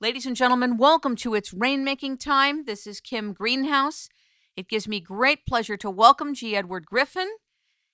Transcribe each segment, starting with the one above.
Ladies and gentlemen, welcome to It's Rainmaking Time. This is Kim Greenhouse. It gives me great pleasure to welcome G. Edward Griffin.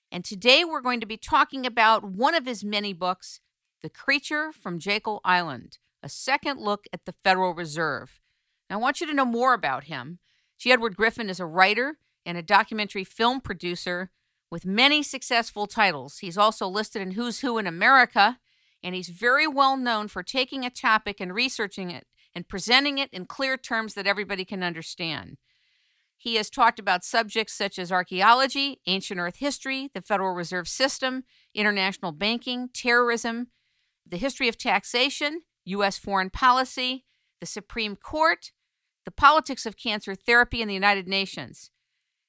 And today we're going to be talking about one of his many books, The Creature from Jekyll Island, a second look at the Federal Reserve. Now, I want you to know more about him. G. Edward Griffin is a writer and a documentary film producer with many successful titles. He's also listed in Who's Who in America, and he's very well known for taking a topic and researching it and presenting it in clear terms that everybody can understand. He has talked about subjects such as archaeology, ancient Earth history, the Federal Reserve System, international banking, terrorism, the history of taxation, U.S. foreign policy, the Supreme Court, the politics of cancer therapy, and the United Nations.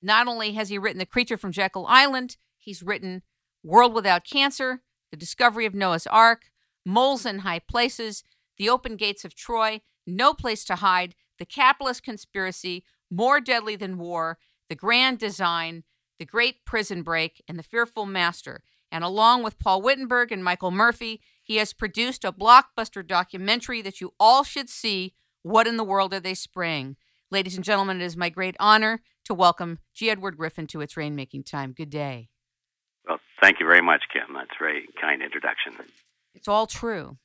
Not only has he written The Creature from Jekyll Island, he's written World Without Cancer, The Discovery of Noah's Ark, Moles in High Places, The Open Gates of Troy, No Place to Hide, The Capitalist Conspiracy, More Deadly Than War, The Grand Design, The Great Prison Break, and The Fearful Master. And along with Paul Wittenberg and Michael Murphy, he has produced a blockbuster documentary that you all should see, What in the World Are They Spraying? Ladies and gentlemen, it is my great honor to welcome G. Edward Griffin to It's Rainmaking Time. Good day. Well, thank you very much, Kim. That's a very kind introduction. It's all true.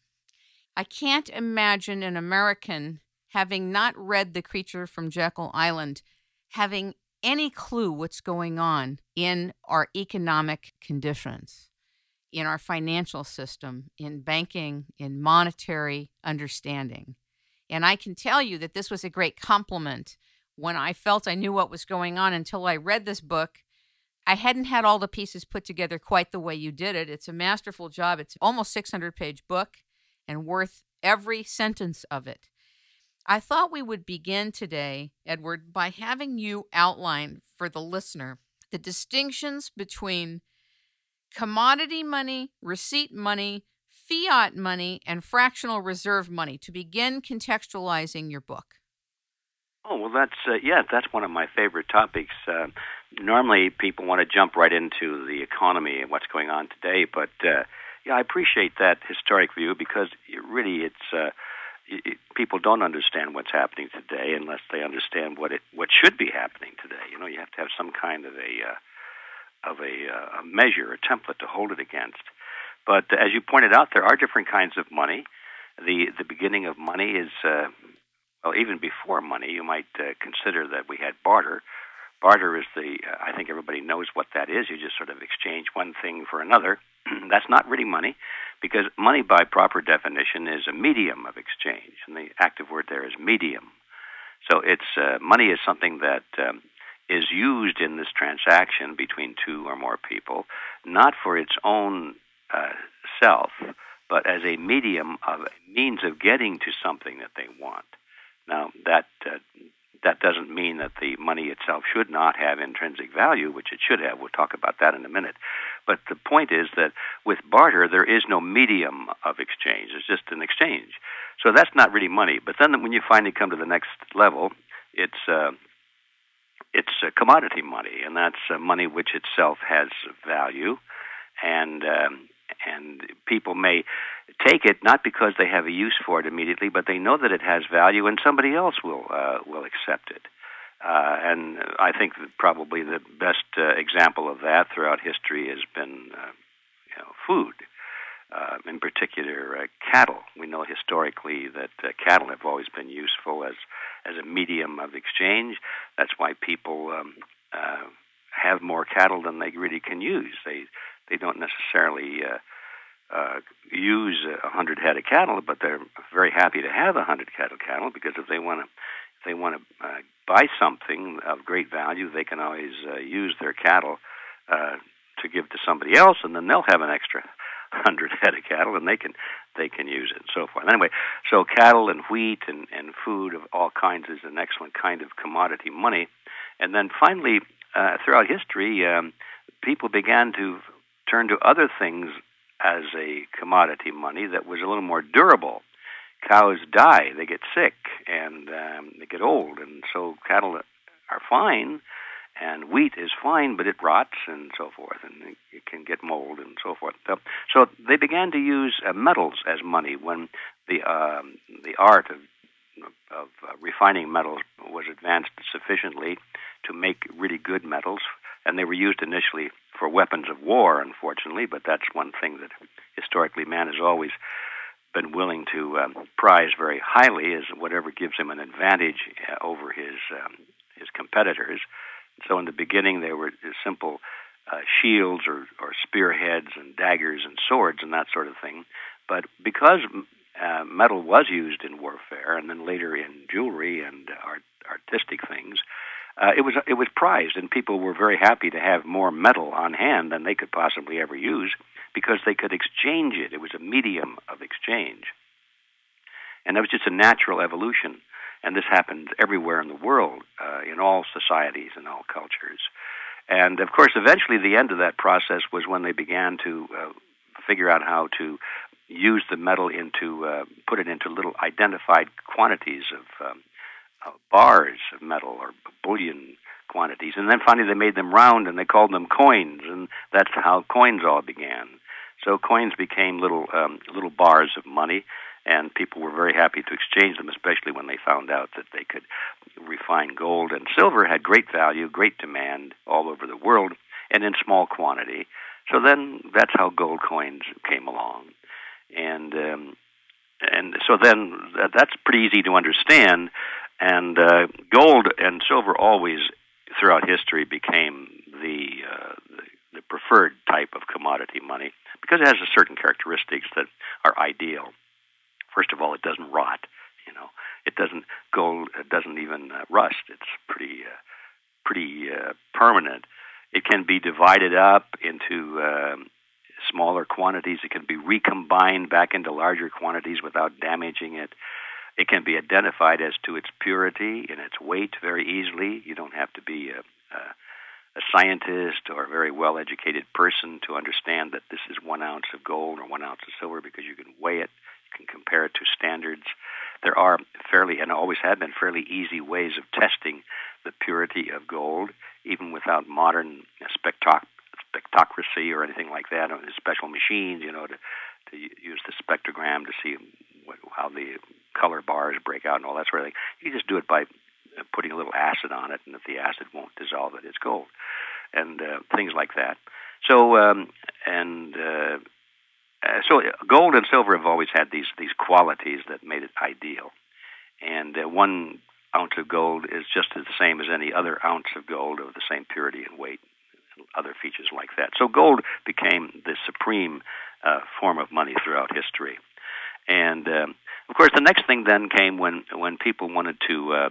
I can't imagine an American, having not read The Creature from Jekyll Island, having any clue what's going on in our economic conditions, in our financial system, in banking, in monetary understanding. And I can tell you that this was a great compliment when I felt I knew what was going on until I read this book. I hadn't had all the pieces put together quite the way you did it. It's a masterful job. It's almost 600-page book and worth every sentence of it. I thought we would begin today, Edward, by having you outline for the listener the distinctions between commodity money, receipt money, fiat money, and fractional reserve money to begin contextualizing your book. Oh, well, that's one of my favorite topics. Normally, people want to jump right into the economy and what's going on today, but I appreciate that historic view because people don't understand what's happening today unless they understand what should be happening today. You know, you have to have some kind of a measure, a template to hold it against. But as you pointed out, there are different kinds of money. The beginning of money is even before money, you might consider that we had barter. Barter is I think everybody knows what that is. You just sort of exchange one thing for another. That's not really money, because money by proper definition is a medium of exchange, and the active word there is medium. So money is something that is used in this transaction between two or more people, not for its own self, but as a medium of a means of getting to something that they want. Now, that doesn't mean that the money itself should not have intrinsic value, which it should have. We'll talk about that in a minute. But the point is that with barter, there is no medium of exchange. It's just an exchange. So that's not really money. But then when you finally come to the next level, it's commodity money, and that's money which itself has value, and people may take it not because they have a use for it immediately, but they know that it has value, and somebody else will accept it. And I think that probably the best example of that throughout history has been, food. In particular, cattle. We know historically that cattle have always been useful as a medium of exchange. That's why people have more cattle than they really can use. They don't necessarily use 100 head of cattle, but they're very happy to have 100 head of cattle, because if they want to buy something of great value, they can always use their cattle to give to somebody else, and then they'll have an extra 100 head of cattle, and they can use it, and so forth. Anyway, so cattle and wheat and food of all kinds is an excellent kind of commodity money. And then finally, throughout history, people began to turn to other things as a commodity money that was a little more durable. Cows die, they get sick, and they get old, and so cattle are fine, and wheat is fine, but it rots and so forth, and it can get mold and so forth. So they began to use metals as money when the art of refining metals was advanced sufficiently to make really good metals, and they were used initially for weapons of war, unfortunately, but that's one thing that historically man has always been willing to prize very highly, is whatever gives him an advantage over his competitors. So in the beginning, they were simple shields or spearheads and daggers and swords and that sort of thing. But because metal was used in warfare and then later in jewelry and artistic things, it was prized, and people were very happy to have more metal on hand than they could possibly ever use because they could exchange it. It was a medium of exchange. And that was just a natural evolution. And this happened everywhere in the world, in all societies and all cultures. And, of course, eventually the end of that process was when they began to figure out how to use the metal put it into little identified quantities of bars of metal or bullion quantities. And then finally they made them round and they called them coins, and that's how coins all began. So coins became little bars of money, and people were very happy to exchange them, especially when they found out that they could refine gold. And silver had great value, great demand all over the world, and in small quantity. So then that's how gold coins came along. And so then that's pretty easy to understand. And gold and silver always, throughout history, became the preferred type of commodity money because it has certain characteristics that are ideal. First of all, it doesn't rot. Gold doesn't even rust. It's pretty permanent. It can be divided up into smaller quantities. It can be recombined back into larger quantities without damaging it. It can be identified as to its purity and its weight very easily. You don't have to be a scientist or a very well-educated person to understand that this is 1 ounce of gold or 1 ounce of silver, because you can weigh it, you can compare it to standards. There are fairly, and always have been, fairly easy ways of testing the purity of gold, even without modern spectroscopy or anything like that, or special machines, to use the spectrogram to see how the color bars break out and all that sort of thing. You can just do it by putting a little acid on it, and if the acid won't dissolve it, it's gold, and things like that. So gold and silver have always had these qualities that made it ideal. And 1 ounce of gold is just the same as any other ounce of gold of the same purity and weight, and other features like that. So gold became the supreme form of money throughout history. And of course, the next thing then came when people wanted to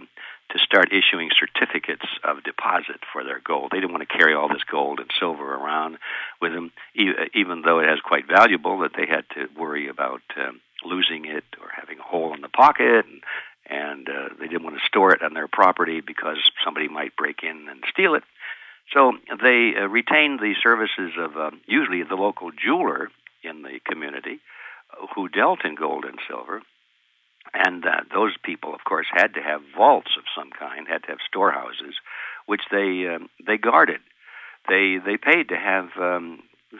start issuing certificates of deposit for their gold. They didn't want to carry all this gold and silver around with them, even though it is quite valuable, that they had to worry about losing it or having a hole in the pocket, and they didn't want to store it on their property because somebody might break in and steal it. So they retained the services of usually the local jeweler in the community who dealt in gold and silver. And those people, of course, had to have vaults of some kind, had to have storehouses, which they guarded. They paid to have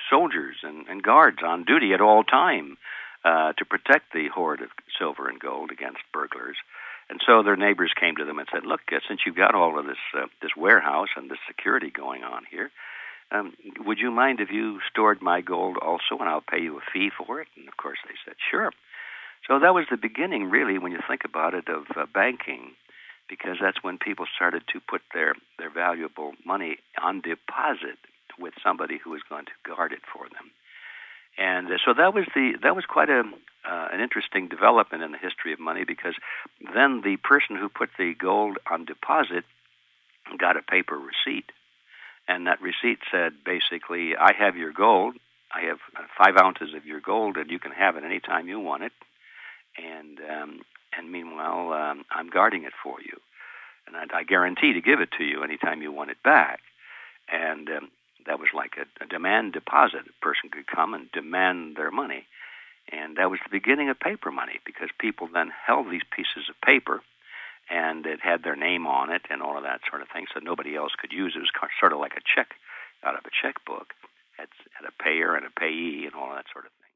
soldiers and guards on duty at all time to protect the hoard of silver and gold against burglars. And so their neighbors came to them and said, "Look, since you've got all of this warehouse and this security going on here, would you mind if you stored my gold also, and I'll pay you a fee for it?" And of course they said, "Sure." So that was the beginning, really, when you think about it, of banking, because that's when people started to put their valuable money on deposit with somebody who was going to guard it for them. And so that was quite an interesting development in the history of money, because then the person who put the gold on deposit got a paper receipt, and that receipt said basically, "I have your gold. I have 5 ounces of your gold, and you can have it any time you want it. And meanwhile, I'm guarding it for you, and I guarantee to give it to you anytime you want it back." And that was like a demand deposit. A person could come and demand their money, and that was the beginning of paper money, because people then held these pieces of paper, and it had their name on it and all of that sort of thing, so nobody else could use it. It was sort of like a check out of a checkbook. It had a payer and a payee and all of that sort of thing.